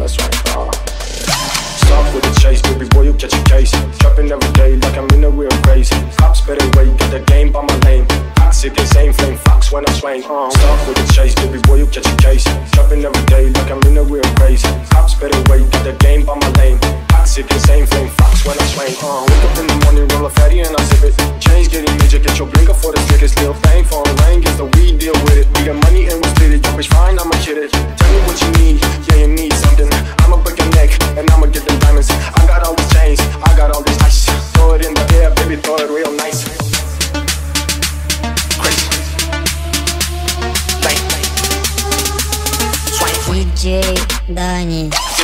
I swing. Start with the chase, baby boy, you catch a case. Trapping every day like I'm in a real craze. Cops better wait, get the game by my lane. Toxic and same flame, fox when I swing. Start with the chase, baby boy, you catch a case. Trapping every day like I'm in a real craze. Cops better wait, get the game by my lane. Toxic and same flame, fox when I swing. Wake up in the morning, roll a fatty and I sip it. Change getting major, get your blinker for the stickers. Little thing for a rain, get the weed, deal with it. We got money and we split it, yo bitch fine, I'ma kid it. Tell me what you need, yeah you need something. I'ma break your neck and I'ma get them diamonds. I got all these chains, I got all these ice. Throw it in the air, baby, throw it real nice. Crazy. Bang. Swipe. DJ Dani.